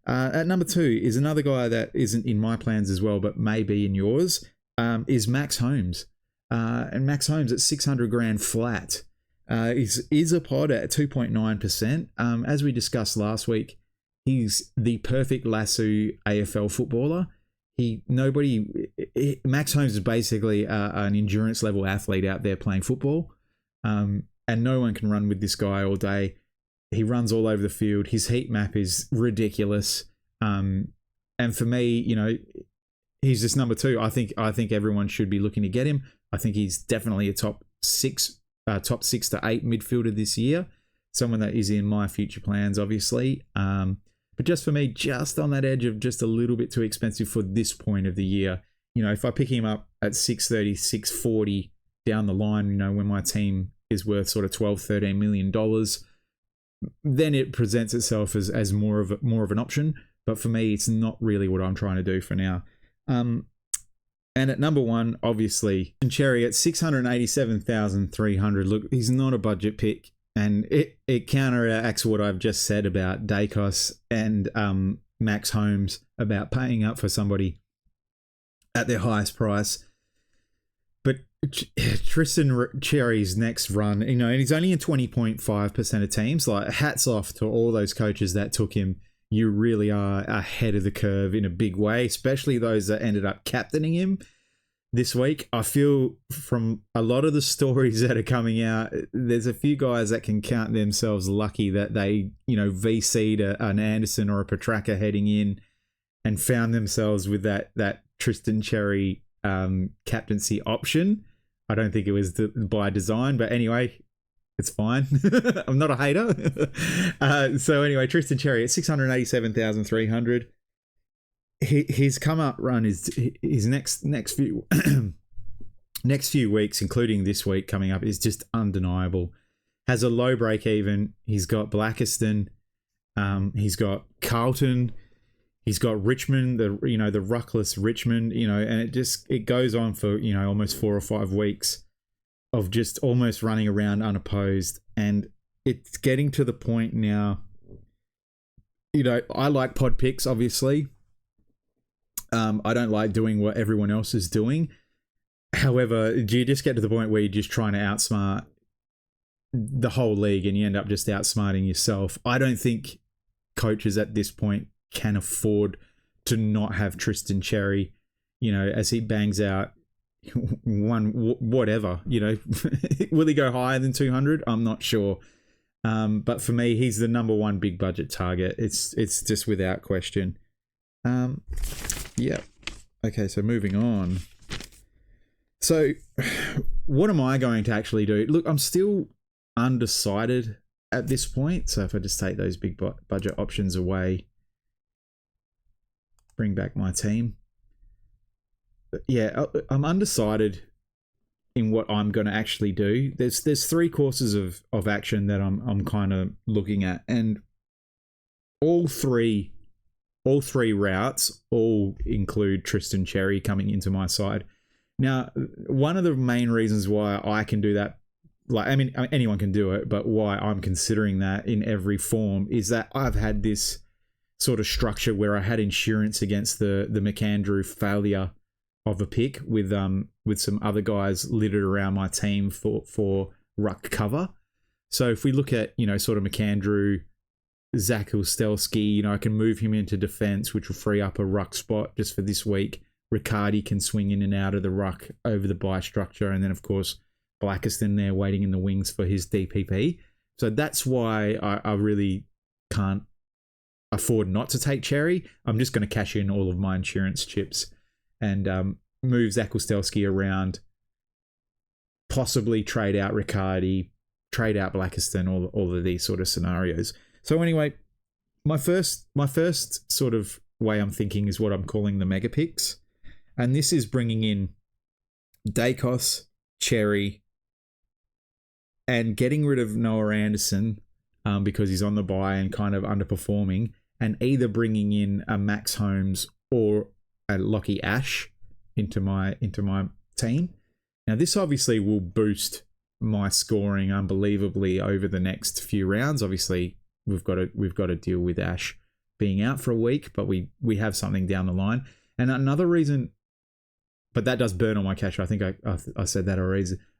Speaker 1: At number 2 is another guy that isn't in my plans as well, but may be in yours, is Max Holmes. And Max Holmes at 600 grand flat is a pod at 2.9%. As we discussed last week, he's the perfect lasso AFL footballer. Max Holmes is basically an endurance level athlete out there playing football, and no one can run with this guy all day. He runs all over the field. His heat map is ridiculous, and for me, he's just number 2. I think everyone should be looking to get him. I think he's definitely a top 6 to 8 midfielder this year. Someone that is in my future plans, obviously. But just for me, just on that edge of just a little bit too expensive for this point of the year. If I pick him up at 630, 640 down the line, when my team is worth sort of $12-13 million, then it presents itself as more of an option. But for me, it's not really what I'm trying to do for now. And at number 1, obviously, Cherry at 687,300. Look, he's not a budget pick. And it counteracts what I've just said about Dacos and Max Holmes about paying up for somebody at their highest price. But Tristan Cherry's next run, and he's only in 20.5% of teams. Like, hats off to all those coaches that took him. You really are ahead of the curve in a big way, especially those that ended up captaining him this week. I feel from a lot of the stories that are coming out, there's a few guys that can count themselves lucky that they, VC'd an Anderson or a Petraka heading in and found themselves with that Tristan Cherry captaincy option. I don't think it was by design, but anyway, it's fine. I'm not a hater. So anyway, Tristan Cherry at 687,300. His come up run is his next few next few weeks, including this week coming up, is just undeniable. Has a low break even. He's got Blackiston. He's got Carlton. He's got Richmond, the ruckless Richmond, and it goes on for, almost 4 or 5 weeks of just almost running around unopposed. And it's getting to the point now, I like pod picks, obviously. I don't like doing what everyone else is doing. However, do you just get to the point where you're just trying to outsmart the whole league and you end up just outsmarting yourself? I don't think coaches at this point can afford to not have Tristan Cherry, as he bangs out one whatever, will he go higher than 200? I'm not sure. But for me, he's the number one big budget target. It's just without question. Yeah. Okay, so moving on. So what am I going to actually do? Look, I'm still undecided at this point. So if I just take those big budget options away, bring back my team. But yeah, I'm undecided in what I'm going to actually do. There's 3 courses of action that I'm kind of looking at, and all three routes all include Tristan Cherry coming into my side. Now, one of the main reasons why I can do that, anyone can do it, but why I'm considering that in every form is that I've had this sort of structure where I had insurance against the McAndrew failure of a pick with some other guys littered around my team for ruck cover. So if we look at, sort of McAndrew, Zach Ustelski, I can move him into defense, which will free up a ruck spot just for this week. Riccardi can swing in and out of the ruck over the bye structure. And then, of course, Blackiston there waiting in the wings for his DPP. So that's why I really can't afford not to take Cherry. I'm just going to cash in all of my insurance chips and move Zach Ustelski around, possibly trade out Riccardi, trade out Blackiston, all of these sort of scenarios. So anyway, my first sort of way I'm thinking is what I'm calling the mega picks. And this is bringing in Dacos, Cherry, and getting rid of Noah Anderson because he's on the bye and kind of underperforming, and either bringing in a Max Holmes or a Lockie Ash into my team. Now, this obviously will boost my scoring unbelievably over the next few rounds. Obviously, we've got to deal with Ash being out for a week, but we have something down the line. And another reason, but that does burn on my cash. I think I said that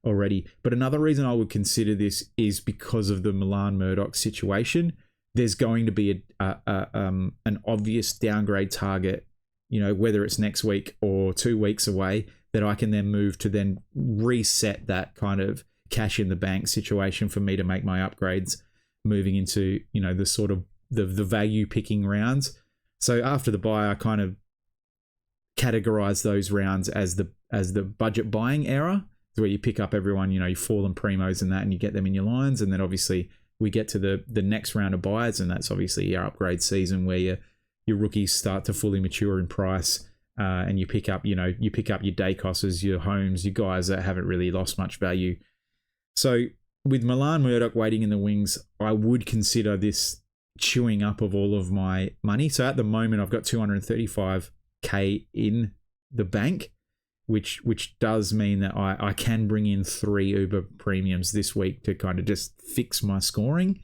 Speaker 1: already. But another reason I would consider this is because of the Milan Murdoch situation. There's going to be an obvious downgrade target, whether it's next week or 2 weeks away, that I can then move to then reset that kind of cash in the bank situation for me to make my upgrades moving into, the sort of the value picking rounds. So after the buy, I kind of categorize those rounds as the budget buying era, where you pick up everyone, you fall in primos and that, and you get them in your lines. And then obviously we get to the next round of buys, and that's obviously your upgrade season where your rookies start to fully mature in price, and you pick up your Dacoses, your Holmes, your guys that haven't really lost much value. So with Milan Murdoch waiting in the wings, I would consider this chewing up of all of my money. So at the moment, I've got 235k in the bank, which does mean that I can bring in 3 Uber premiums this week to kind of just fix my scoring.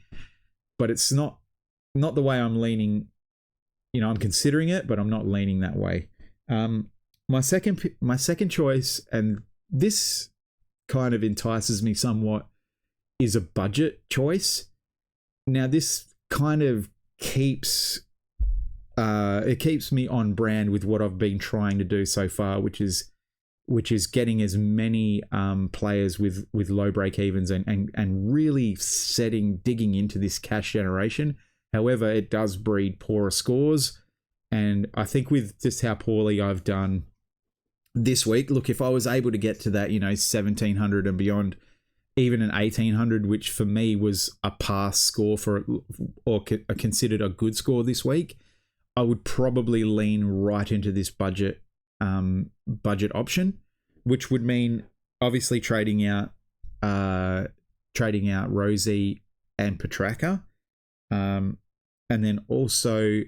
Speaker 1: But it's not the way I'm leaning, I'm considering it, but I'm not leaning that way. My second choice, and this kind of entices me somewhat, is a budget choice. Now, this kind of keeps me on brand with what I've been trying to do so far, which is getting as many players with low break evens and really digging into this cash generation. However, it does breed poorer scores, and I think with just how poorly I've done this week, look, if I was able to get to that 1700 and beyond, even an 1800, which for me was a pass score or considered a good score this week, I would probably lean right into this budget option, which would mean obviously trading out Rosie and Petraka, and then also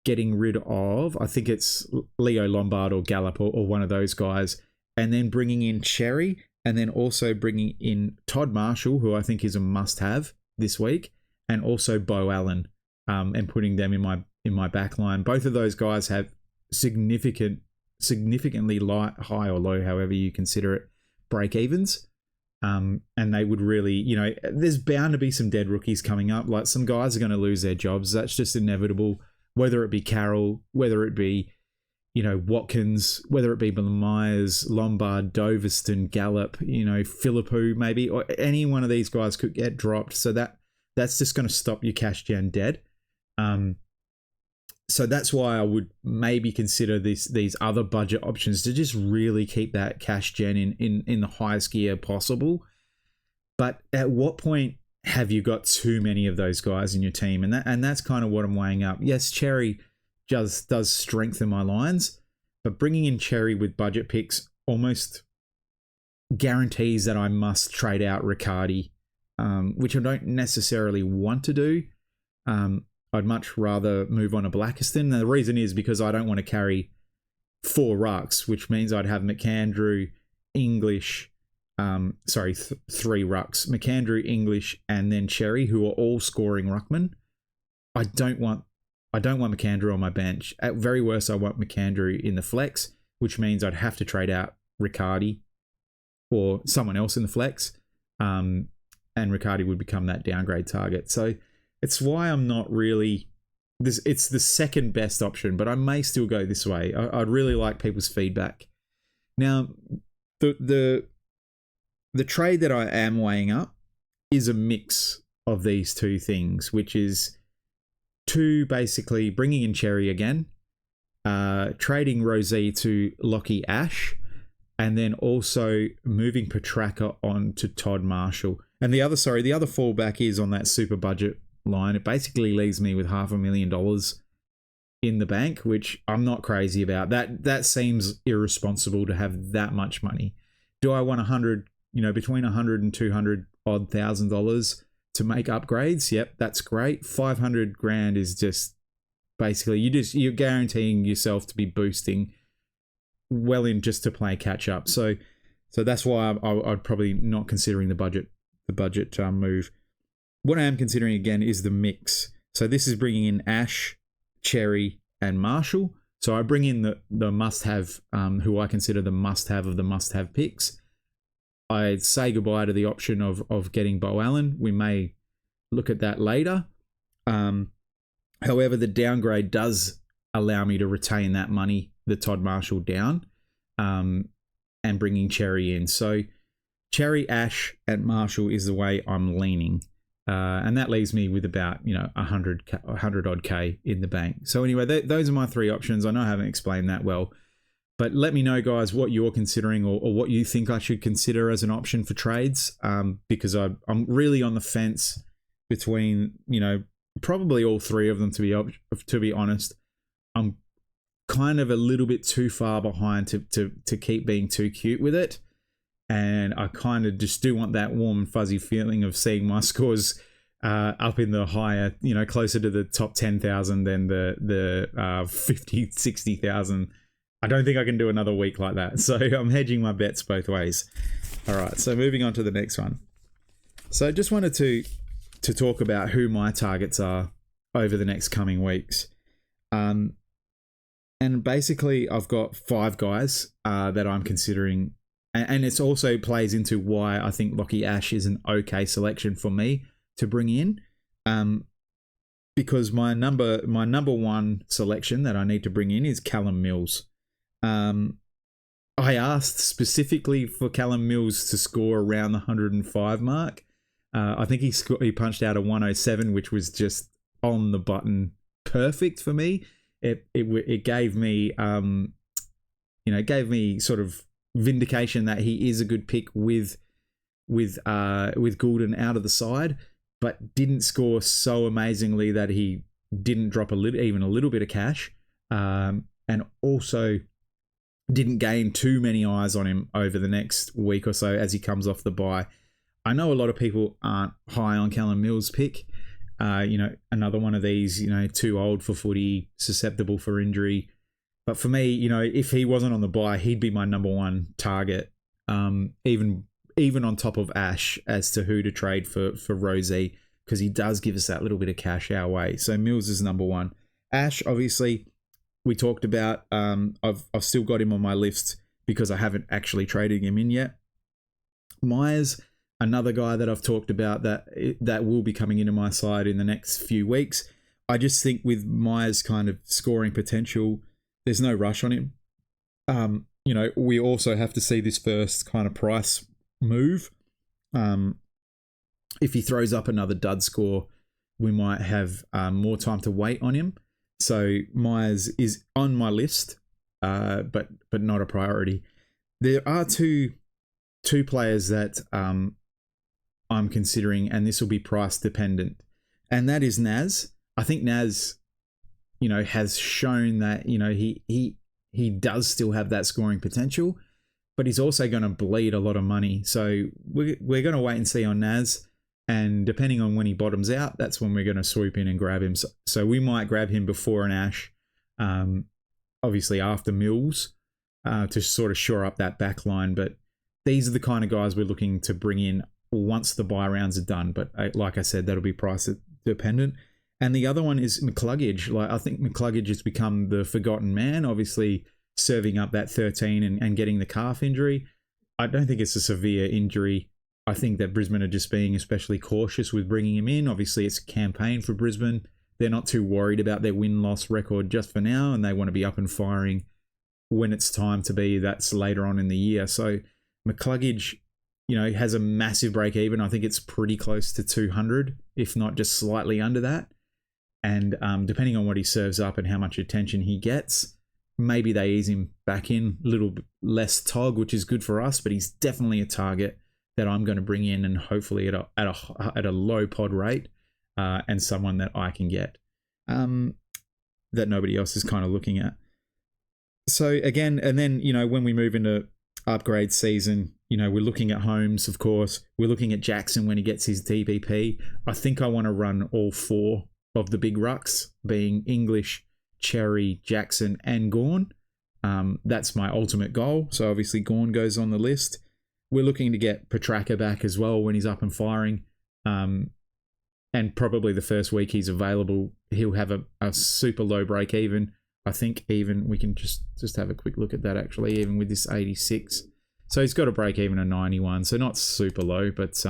Speaker 1: getting rid of, I think it's Leo Lombard or Gallup or one of those guys, and then bringing in Cherry, and then also bringing in Todd Marshall, who I think is a must-have this week, and also Bo Allen, and putting them in my back line. Both of those guys have significantly high or low, however you consider it, break evens. And they would really, there's bound to be some dead rookies coming up. Like, some guys are going to lose their jobs. That's just inevitable. Whether it be Carroll, whether it be, Watkins, whether it be Myers, Lombard, Doveston, Gallup, Philippou maybe, or any one of these guys could get dropped. So that's just going to stop your cash gen dead. So that's why I would maybe consider these other budget options to just really keep that cash gen in the highest gear possible. But at what point have you got too many of those guys in your team? And that's kind of what I'm weighing up. Yes, Cherry does strengthen my lines, but bringing in Cherry with budget picks almost guarantees that I must trade out Riccardi, which I don't necessarily want to do. I'd much rather move on to Blackiston. Now, the reason is because I don't want to carry 4 rucks, which means I'd have McAndrew, English, 3 rucks, McAndrew, English, and then Cherry, who are all scoring ruckman. I don't want McAndrew on my bench. At very worst, I want McAndrew in the flex, which means I'd have to trade out Riccardi or someone else in the flex, and Riccardi would become that downgrade target. So it's why I'm not really this. It's the second best option, but I may still go this way. I'd really like people's feedback. Now, the trade that I am weighing up is a mix of these two things, which is basically bringing in Cherry again, trading Rosie to Lockie Ash, and then also moving Petraka on to Todd Marshall. And the other fallback is on that super budget line. It basically leaves me with $500,000 in the bank, which I'm not crazy about. That seems irresponsible to have that much money. Do I want between 100 and 200 odd $1,000 to make upgrades? Yep, that's great. 500 grand is just basically you're guaranteeing yourself to be boosting well in just to play catch up. So that's why I'd probably not considering the budget move. What I am considering again is the mix. So this is bringing in Ash, Cherry, and Marshall. So I bring in the must-have, who I consider the must-have of the must-have picks. I say goodbye to the option of getting Bo Allen. We may look at that later. However, the downgrade does allow me to retain that money, the Todd Marshall down, and bringing Cherry in. So Cherry, Ash, and Marshall is the way I'm leaning. And that leaves me with about 100 odd K in the bank. So anyway, those are my 3 options. I know I haven't explained that well, but let me know, guys, what you're considering or what you think I should consider as an option for trades. Because I'm really on the fence between probably all 3 of them. To be honest, I'm kind of a little bit too far behind to keep being too cute with it. And I kind of just do want that warm and fuzzy feeling of seeing my scores up in the higher, closer to the top 10,000 than the 50, 60,000. I don't think I can do another week like that. So I'm hedging my bets both ways. All right, so moving on to the next one. So I just wanted to talk about who my targets are over the next coming weeks. And basically, I've got 5 guys that I'm considering, and it's also plays into why I think Lockie Ash is an okay selection for me to bring in. Because my number 1 selection that I need to bring in is Callum Mills. I asked specifically for Callum Mills to score around the 105 mark. I think he punched out a 107, which was just on the button perfect for me. It gave me sort of vindication that he is a good pick with Goulden out of the side, but didn't score so amazingly that he didn't drop even a little bit of cash, and also didn't gain too many eyes on him over the next week or so as he comes off the bye. I know a lot of people aren't high on Callum Mills' pick. Another one of these, too old for footy, susceptible for injury. But for me, if he wasn't on the bye, he'd be my number 1 target, even on top of Ash as to who to trade for Rosie, because he does give us that little bit of cash our way. So Mills is number 1. Ash, obviously, we talked about. I've still got him on my list because I haven't actually traded him in yet. Myers, another guy that I've talked about that will be coming into my side in the next few weeks. I just think with Myers' kind of scoring potential, there's no rush on him. We also have to see this first kind of price move. If he throws up another dud score, we might have more time to wait on him. So Myers is on my list, but not a priority. There are two players that I'm considering, and this will be price dependent, and that is Naz. I think Naz, has shown that he does still have that scoring potential, but he's also going to bleed a lot of money. So we're going to wait and see on Naz, and depending on when he bottoms out, that's when we're going to swoop in and grab him. So we might grab him before an Ash, obviously after Mills, to sort of shore up that back line. But these are the kind of guys we're looking to bring in once the buy rounds are done. But like I said, that'll be price dependent. And the other one is McCluggage. I think McCluggage has become the forgotten man, obviously serving up that 13 and getting the calf injury. I don't think it's a severe injury. I think that Brisbane are just being especially cautious with bringing him in. Obviously, it's a campaign for Brisbane. They're not too worried about their win-loss record just for now, and they want to be up and firing when it's time to be. That's later on in the year. So McCluggage, has a massive break even. I think it's pretty close to 200, if not just slightly under that. And depending on what he serves up and how much attention he gets, maybe they ease him back in a little bit less tog, which is good for us. But he's definitely a target that I'm going to bring in, and hopefully at a low pod rate, and someone that I can get, that nobody else is kind of looking at. So again, and then when we move into upgrade season, we're looking at Holmes, of course. We're looking at Jackson when he gets his DPP. I think I want to run all 4 of the big rucks, being English, Cherry, Jackson, and Gawn. That's my ultimate goal. So obviously Gawn goes on the list. We're looking to get Petraka back as well when he's up and firing. And probably the first week he's available, he'll have a super low break even. I think even we can just have a quick look at that actually, even with this 86. So he's got a break even of 91. So not super low, but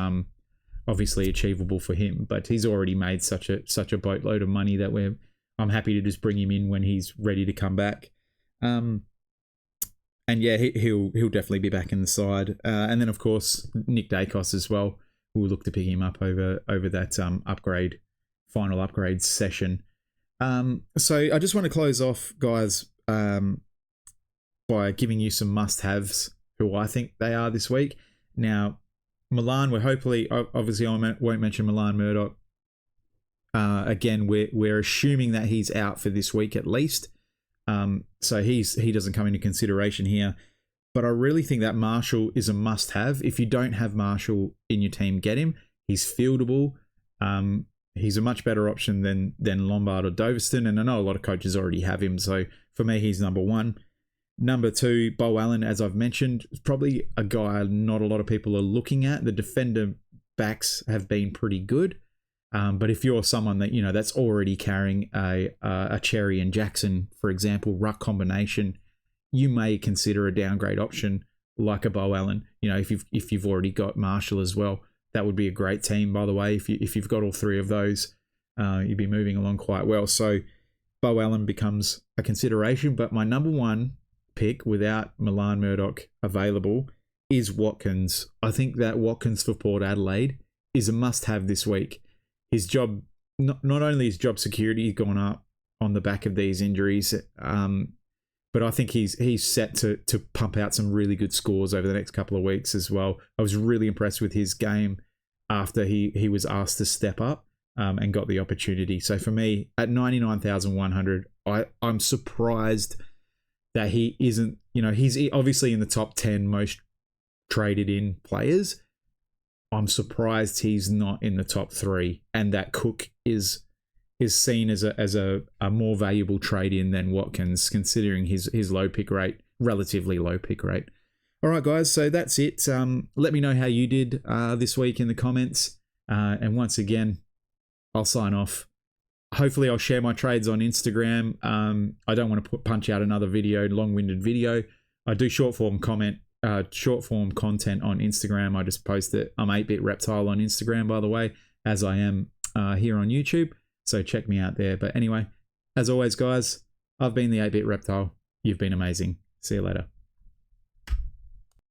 Speaker 1: obviously achievable for him. But he's already made such a boatload of money that I'm happy to just bring him in when he's ready to come back. And yeah, he'll definitely be back in the side. And then of course Nick Dacos as well. We'll look to pick him up over that final upgrade session. So I just want to close off, guys, by giving you some must-haves who I think they are this week. Now, Milan, obviously I won't mention Milan Murdoch. Again, we're assuming that he's out for this week at least. So he doesn't come into consideration here. But I really think that Marshall is a must-have. If you don't have Marshall in your team, get him. He's fieldable. He's a much better option than Lombard or Doveston, and I know a lot of coaches already have him. So for me, he's number 1. Number 2, Bo Allen, as I've mentioned, is probably a guy not a lot of people are looking at. The defender backs have been pretty good. But if you're someone that, that's already carrying a Cherry and Jackson, for example, ruck combination, you may consider a downgrade option like a Bo Allen. If you've already got Marshall as well, that would be a great team, by the way. If you've got all three of those, you'd be moving along quite well. So Bo Allen becomes a consideration, but my number one pick without Milan Murdoch available is Watkins. I think that Watkins for Port Adelaide is a must-have this week. His job, not only his job security has gone up on the back of these injuries, but I think he's set to pump out some really good scores over the next couple of weeks as well. I was really impressed with his game after he was asked to step up and got the opportunity. So for me, at 99,100, I'm surprised that he isn't, he's obviously in the top 10 most traded in players. I'm surprised he's not in the top 3, and that Cook is seen as a more valuable trade in than Watkins, considering his low pick rate, relatively low pick rate. All right, guys, so that's it. Let me know how you did this week in the comments. And once again, I'll sign off. Hopefully I'll share my trades on Instagram. I don't want to punch out another long-winded video. I do short form content on Instagram. I just post it. I'm 8-Bit Reptile on Instagram, by the way, as I am here on YouTube. So check me out there. But anyway, as always, guys, I've been the 8-Bit Reptile. You've been amazing. See you later.